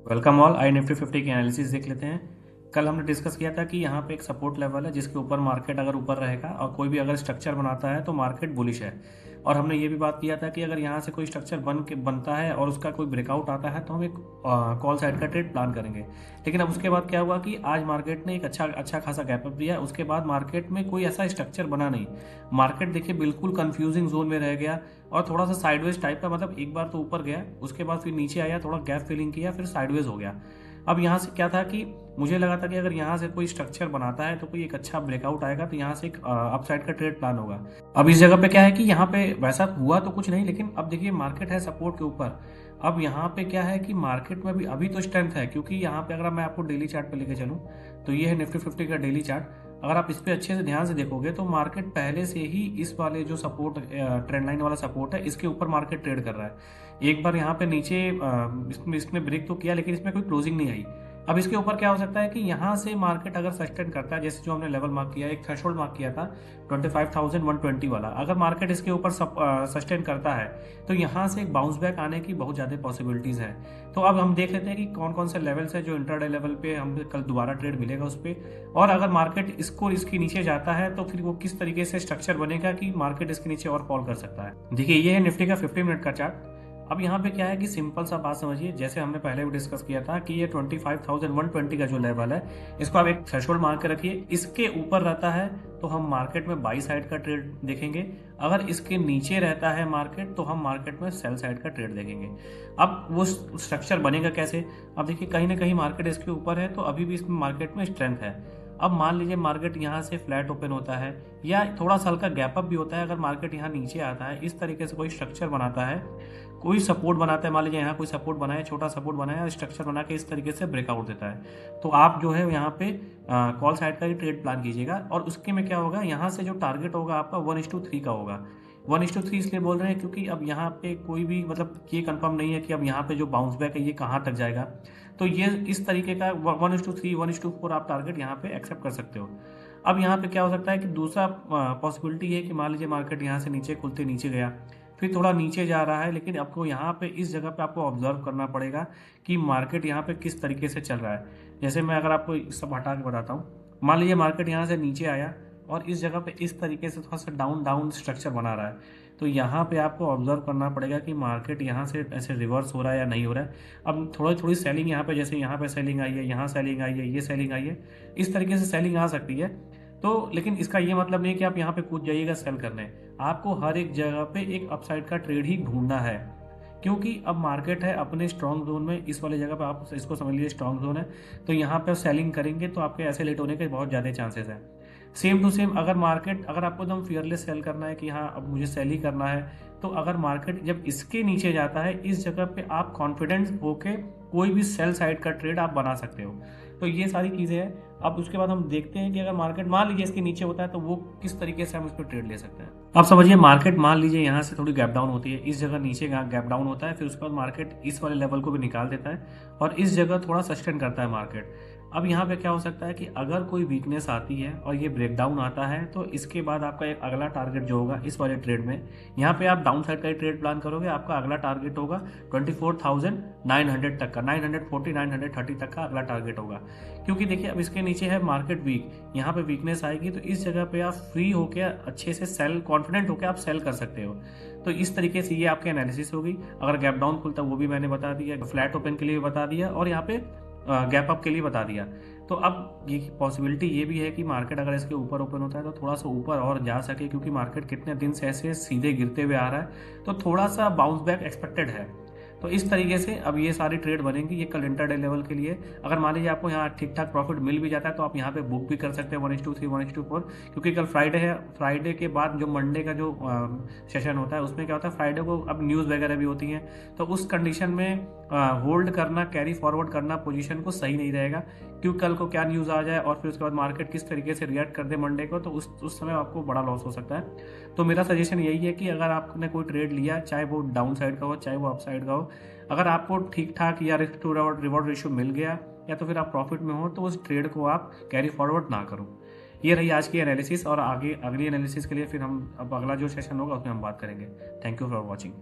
Welcome all. आई Nifty 50 की analysis देख लेते हैं। कल हमने डिस्कस किया था कि यहाँ पे एक सपोर्ट लेवल है जिसके ऊपर मार्केट अगर ऊपर रहेगा और कोई भी अगर स्ट्रक्चर बनाता है तो मार्केट बुलिश है। और हमने ये भी बात किया था कि अगर यहाँ से कोई स्ट्रक्चर बनता है और उसका कोई ब्रेकआउट आता है तो हम एक कॉल साइड का ट्रेड प्लान करेंगे। लेकिन अब उसके बाद क्या हुआ कि आज मार्केट ने एक अच्छा खासा गैप अप दिया। उसके बाद मार्केट में कोई ऐसा स्ट्रक्चर बना नहीं। मार्केट देखिए बिल्कुल कंफ्यूजिंग जोन में रह गया और थोड़ा सा साइडवेज टाइप का, मतलब एक बार तो ऊपर गया, उसके बाद फिर नीचे आया, थोड़ा गैप फिलिंग किया, फिर साइडवेज हो गया। अब यहाँ से क्या था कि मुझे लगा था कि अगर यहाँ से कोई स्ट्रक्चर बनाता है तो कोई एक अच्छा ब्रेकआउट आएगा तो यहाँ से एक अपसाइड का ट्रेड प्लान होगा। अब इस जगह पे क्या है कि यहाँ पे वैसा हुआ तो कुछ नहीं, लेकिन अब देखिए मार्केट है सपोर्ट के ऊपर। अब यहाँ पे क्या है कि मार्केट में अभी तो स्ट्रेंथ है, क्योंकि यहाँ पे अगर मैं आपको डेली चार्ट पे लेके चलूँ तो ये है निफ्टी 50 का डेली चार्ट। अगर आप इस पे अच्छे से ध्यान से देखोगे तो मार्केट पहले से ही इस वाले जो सपोर्ट ट्रेंड लाइन वाला सपोर्ट है इसके ऊपर मार्केट ट्रेड कर रहा है। एक बार यहाँ पे नीचे इसने ब्रेक तो किया, लेकिन इसमें कोई क्लोजिंग नहीं आई। अब इसके ऊपर क्या हो सकता है कि यहाँ से मार्केट अगर सस्टेन करता है, जैसे जो हमने लेवल मार्क किया, एक थ्रेशोल्ड मार्क किया था 25,120 वाला, अगर मार्केट इसके ऊपर सस्टेन करता है तो यहाँ से एक बाउंस बैक आने की बहुत ज़्यादा पॉसिबिलिटीज़ है। तो अब हम देख लेते हैं कि कौन कौन से लेवल्स है जो इंटरडे लेवल पे हम कल दोबारा ट्रेड मिलेगा उस पर। और अगर मार्केट इसके नीचे जाता है तो फिर वो किस तरीके से स्ट्रक्चर बनेगा कि मार्केट इसके नीचे और फॉल कर सकता है। देखिए ये है निफ्टी का 50 मिनट का चार्ट। अब यहाँ पे क्या है कि सिंपल सा बात समझिए, जैसे हमने पहले भी डिस्कस किया था कि ये 25,120 का जो लेवल है इसको आप एक थ्रेशोल्ड मार्क के रखिए। इसके ऊपर रहता है तो हम मार्केट में बाई साइड का ट्रेड देखेंगे, अगर इसके नीचे रहता है मार्केट तो हम मार्केट में सेल साइड का ट्रेड देखेंगे। अब वो स्ट्रक्चर बनेगा कैसे? अब देखिए कहीं ना कहीं मार्केट इसके ऊपर है तो अभी भी इसमें मार्केट में स्ट्रेंथ है। अब मान लीजिए मार्केट यहाँ से फ्लैट ओपन होता है या थोड़ा सा हल्का गैप अप भी होता है, अगर मार्केट यहाँ नीचे आता है, इस तरीके से कोई स्ट्रक्चर बनाता है, कोई सपोर्ट बनाता है, मान लीजिए यहाँ कोई सपोर्ट बनाया, छोटा सपोर्ट बनाया, स्ट्रक्चर बना के इस तरीके से ब्रेकआउट देता है, तो आप जो है यहाँ पे कॉल साइड का ही ट्रेड प्लान कीजिएगा। और उसके में क्या होगा, यहाँ से जो टारगेट होगा आपका 1:3 का होगा। 1:3 इसलिए बोल रहे हैं क्योंकि अब यहाँ पे कोई भी, मतलब ये कंफर्म नहीं है कि अब यहाँ पे जो बाउंस बैक है ये कहाँ तक जाएगा। तो ये इस तरीके का 1:3 1:4 आप टारगेट यहाँ पे एक्सेप्ट कर सकते हो। अब यहाँ पे क्या हो सकता है कि दूसरा पॉसिबिलिटी है कि मान लीजिए मार्केट यहाँ से नीचे खुलते नीचे गया, फिर थोड़ा नीचे जा रहा है, लेकिन आपको यहाँ पे इस जगह पे आपको ऑब्जर्व करना पड़ेगा कि मार्केट यहाँ पे किस तरीके से चल रहा है। जैसे मैं अगर आपको सब हटा के बताता हूँ, मान लीजिए मार्केट यहाँ से नीचे आया और इस जगह पे इस तरीके से थोड़ा सा डाउन डाउन स्ट्रक्चर बना रहा है, तो यहाँ पे आपको ऑब्जर्व करना पड़ेगा कि मार्केट यहाँ से ऐसे रिवर्स हो रहा है या नहीं हो रहा है। अब थोड़ी थोड़ी सेलिंग यहाँ पे, जैसे यहाँ पे सेलिंग आई है, यहाँ सेलिंग आई है, ये सेलिंग आई है, इस तरीके से सेलिंग आ सकती है। तो लेकिन इसका ये मतलब नहीं कि आप यहाँ पे कूद जाइएगा सेल करने। आपको हर एक जगह पे एक अपसाइड का ट्रेड ही ढूंढना है, क्योंकि अब मार्केट है अपने स्ट्रॉन्ग जोन में। इस वाले जगह पे आप इसको समझ लीजिए स्ट्रॉन्ग जोन है, तो यहाँ पे सेलिंग करेंगे तो आपके ऐसे लेट होने के बहुत ज़्यादा चांसेस हैं। सेम टू सेम अगर मार्केट, अगर आपको एकदम फियरलेस सेल करना है कि हाँ अब मुझे सेल ही करना है, तो अगर मार्केट जब इसके नीचे जाता है इस जगह पे आप कॉन्फिडेंस होके कोई भी सेल साइड का ट्रेड आप बना सकते हो। तो ये सारी चीज़ें हैं। अब उसके बाद हम देखते हैं कि अगर मार्केट मान लीजिए इसके नीचे होता है तो वो किस तरीके से हम इस पर ट्रेड ले सकते हैं। अब समझिए मार्केट मान लीजिए यहाँ से थोड़ी गैप डाउन होती है, इस जगह नीचे गैप डाउन होता है, फिर उसके बाद मार्केट इस वाले लेवल को भी निकाल देता है और इस जगह थोड़ा सस्टेन करता है मार्केट। अब यहाँ पे क्या हो सकता है कि अगर कोई वीकनेस आती है और ये ब्रेकडाउन आता है तो इसके बाद आपका एक अगला टारगेट जो होगा इस वाले ट्रेड में, यहाँ पे आप डाउन साइड का ही ट्रेड प्लान करोगे, आपका अगला टारगेट होगा 24,900 तक का, 940 930 तक का अगला टारगेट होगा। क्योंकि देखिए अब इसके नीचे है मार्केट वीक, यहाँ पे वीकनेस आएगी तो इस जगह पे आप फ्री होकर अच्छे से सेल, कॉन्फिडेंट होकर आप सेल कर सकते हो। तो इस तरीके से ये आपकी एनालिसिस होगी। अगर गैप डाउन खुलता वो भी मैंने बता दिया, फ्लैट ओपन के लिए भी बता दिया और यहाँ पे गैप अप के लिए बता दिया। तो अब ये पॉसिबिलिटी ये भी है कि मार्केट अगर इसके ऊपर ओपन होता है तो थोड़ा सा ऊपर और जा सके, क्योंकि मार्केट कितने दिन से ऐसे सीधे गिरते हुए आ रहा है, तो थोड़ा सा बाउंस बैक एक्सपेक्टेड है। तो इस तरीके से अब ये सारी ट्रेड बनेंगी, ये कल इंटरडे लेवल के लिए। अगर मान लीजिए आपको यहाँ ठीक ठाक प्रॉफिट मिल भी जाता है तो आप यहाँ पे बुक भी कर सकते हैं 1:3 1:4, क्योंकि कल फ्राइडे है। फ्राइडे के बाद जो मंडे का जो सेशन होता है उसमें क्या होता है, फ्राइडे को अब न्यूज़ वगैरह भी होती हैं, तो उस कंडीशन में होल्ड करना, कैरी फॉरवर्ड करना पोजीशन को सही नहीं रहेगा, क्योंकि कल को क्या न्यूज़ आ जाए और फिर उसके बाद मार्केट किस तरीके से रिएक्ट कर दे मंडे को, तो उस समय आपको बड़ा लॉस हो सकता है। तो मेरा सजेशन यही है कि अगर आपने कोई ट्रेड लिया, चाहे वो डाउन साइड का हो चाहे वो अप साइड का हो, अगर आपको ठीक ठाक या रिस्क टू रिवॉर्ड रेशियो मिल गया या तो फिर आप प्रॉफिट में हो, तो उस ट्रेड को आप कैरी फॉरवर्ड ना करो। ये रही आज की एनालिसिस, और आगे अगली एनालिसिस के लिए फिर हम अब अगला जो सेशन होगा उसमें हम बात करेंगे। Thank you for watching.